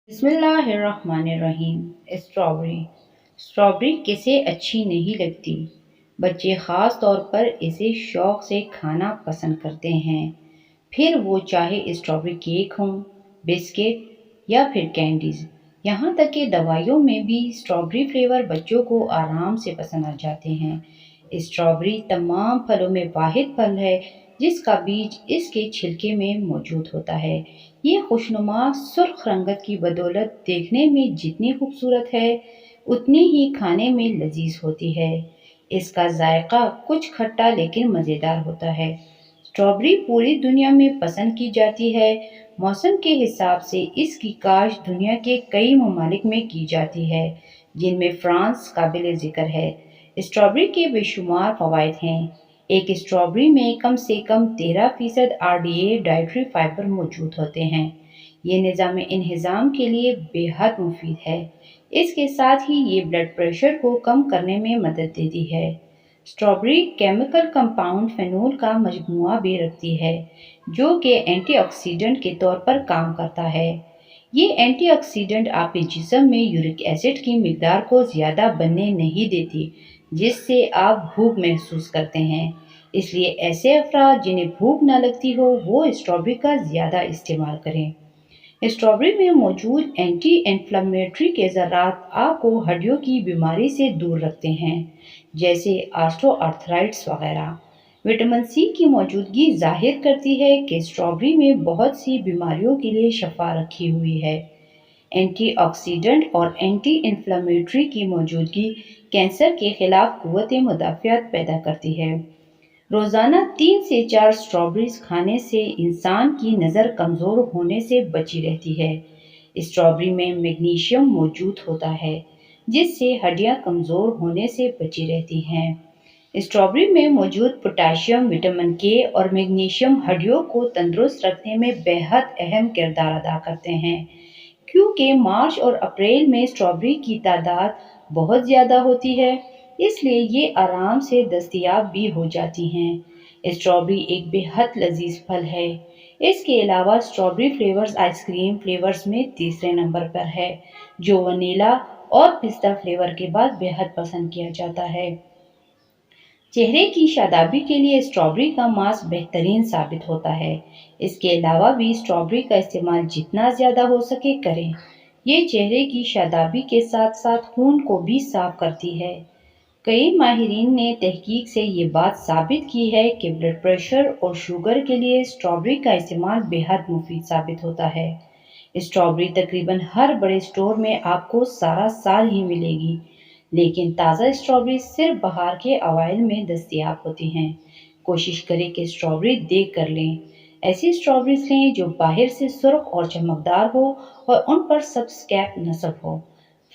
बिस्मिल्लाहिर्रहमानिर्रहीम। Strawberry strawberry किसे अच्छी नहीं लगती। बच्चे ख़ास तौर पर इसे शौक़ से खाना पसंद करते हैं, फिर वो चाहे स्ट्रॉबेरी केक हों, बिस्किट या फिर कैंडीज़। यहाँ तक कि दवाइयों में भी स्ट्रॉबेरी फ्लेवर बच्चों को आराम से पसंद आ जाते हैं। स्ट्रॉबेरी तमाम फलों में वाहिद फल है जिसका बीज इसके छिलके में मौजूद होता है। ये खुशनुमा सुर्ख रंगत की बदौलत देखने में जितनी खूबसूरत है, उतनी ही खाने में लजीज होती है। इसका जायका कुछ खट्टा लेकिन मज़ेदार होता है। स्ट्रॉबेरी पूरी दुनिया में पसंद की जाती है। मौसम के हिसाब से इसकी काश्त दुनिया के कई ममालिक में की जाती है, जिनमें फ्रांस काबिल ज़िक्र है। स्ट्रॉबेरी के बेशुमार फ़वाइद हैं। एक स्ट्रॉबेरी में कम से कम 13% RDA डाइटरी फाइबर मौजूद होते हैं। ये निज़ाम इंहिज़ाम के लिए बेहद मुफीद है। इसके साथ ही ये ब्लड प्रेशर को कम करने में मदद देती है। स्ट्रॉबेरी केमिकल कंपाउंड फेनोल का मजमूआ भी रखती है, जो कि एंटीऑक्सीडेंट के तौर पर काम करता है। ये एंटीऑक्सीडेंट आपके जिस्म में यूरिक एसिड की मिकदार को ज़्यादा बनने नहीं देती, जिससे आप भूख महसूस करते हैं। इसलिए ऐसे अफराद जिन्हें भूख ना लगती हो, वो स्ट्रॉबेरी का ज़्यादा इस्तेमाल करें। स्ट्रॉबेरी में मौजूद एंटी इन्फ्लेमेटरी के ज़रात आपको हड्डियों की बीमारी से दूर रखते हैं, जैसे ऑस्टियोआर्थराइटिस वगैरह। विटामिन सी की मौजूदगी जाहिर करती है कि स्ट्रॉबेरी में बहुत सी बीमारियों के लिए शफा रखी हुई है। एंटीऑक्सीडेंट और एंटी इन्फ्लेमेटरी की मौजूदगी कैंसर के खिलाफ कुव्वत मुदाफ़ियत पैदा करती है। रोज़ाना 3 से 4 स्ट्रॉबेरीज खाने से इंसान की नज़र कमज़ोर होने से बची रहती है। स्ट्रॉबेरी में मैग्नीशियम मौजूद होता है, जिससे हड्डियां कमज़ोर होने से बची रहती हैं। स्ट्रॉबेरी में मौजूद पोटाशियम, विटामिन के और मैग्नीशियम हड्डियों को तंदुरुस्त रखने में बेहद अहम किरदार अदा करते हैं। क्योंकि मार्च और अप्रैल में स्ट्रॉबेरी की तादाद बहुत ज़्यादा होती है, इसलिए ये आराम से दस्तयाब भी हो जाती हैं। स्ट्रॉबेरी एक बेहद लजीज फल है। इसके अलावा स्ट्रॉबेरी फ्लेवर्स आइसक्रीम फ्लेवर्स में तीसरे नंबर पर है, जो वनीला और पिस्ता फ्लेवर के बाद बेहद पसंद किया जाता है। चेहरे की शादाबी के लिए स्ट्रॉबेरी का मास्क बेहतरीन साबित होता है। इसके अलावा भी स्ट्रॉबेरी का इस्तेमाल जितना ज़्यादा हो सके करें। ये चेहरे की शादाबी के साथ साथ खून को भी साफ करती है। कई माहिरीन ने तहकीक से ये बात साबित की है कि ब्लड प्रेशर और शुगर के लिए स्ट्रॉबेरी का इस्तेमाल बेहद मुफीद साबित होता है। स्ट्रॉबेरी तकरीबन हर बड़े स्टोर में आपको सारा साल ही मिलेगी, लेकिन ताज़ा स्ट्रॉबेरी सिर्फ बहार के अवाइल में दस्तयाब होती हैं। कोशिश करें कि स्ट्रॉबेरी देख कर लें। ऐसी स्ट्रॉबेरीज लें जो बाहर से सुर्ख और चमकदार हो और उन पर सब्ज कैप नस्ब हो।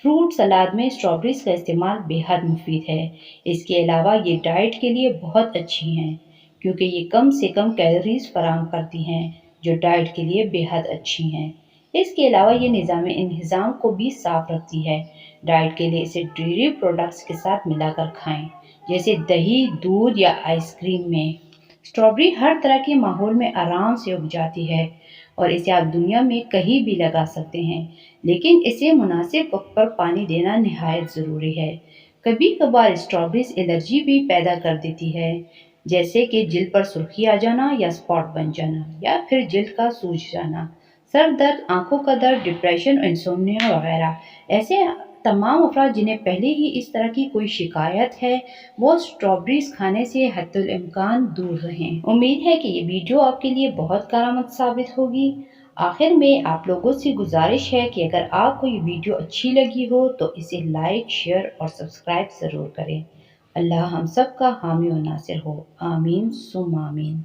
फ्रूट सलाद में स्ट्रॉबेरीज का इस्तेमाल बेहद मुफीद है। इसके अलावा ये डाइट के लिए बहुत अच्छी हैं, क्योंकि ये कम से कम कैलोरीज फराहम करती हैं, जो डाइट के लिए बेहद अच्छी हैं। इसके अलावा ये निज़ाम इंहिज़ाम को भी साफ रखती है। डाइट के लिए इसे डेयरी प्रोडक्ट्स के साथ मिलाकर खाएं, जैसे दही, दूध या आइसक्रीम में। स्ट्रॉबेरी हर तरह के माहौल में आराम से उग जाती है और इसे आप दुनिया में कहीं भी लगा सकते हैं, लेकिन इसे मुनासिब वक्त पर पानी देना निहायत ज़रूरी है। कभी कभार स्ट्रॉबेरीज एलर्जी भी पैदा कर देती है, जैसे कि जिल्द पर सुर्खी आ जाना या स्पॉट बन जाना या फिर जिल्द का सूज जाना, सर दर्द, आंखों का दर्द, डिप्रेशन, इंसोम्निया वगैरह। ऐसे तमाम अफराद जिन्हें पहले ही इस तरह की कोई शिकायत है, वो स्ट्रॉबेरीज खाने से हद्दुल इम्कान दूर रहें। उम्मीद है कि ये वीडियो आपके लिए बहुत कारआमद साबित होगी। आखिर में आप लोगों से गुजारिश है कि अगर आपको ये वीडियो अच्छी लगी हो तो इसे लाइक, शेयर और सब्सक्राइब ज़रूर करें। अल्लाह हम सब का हामी और नासिर हो। आमीन सुम्मा आमीन।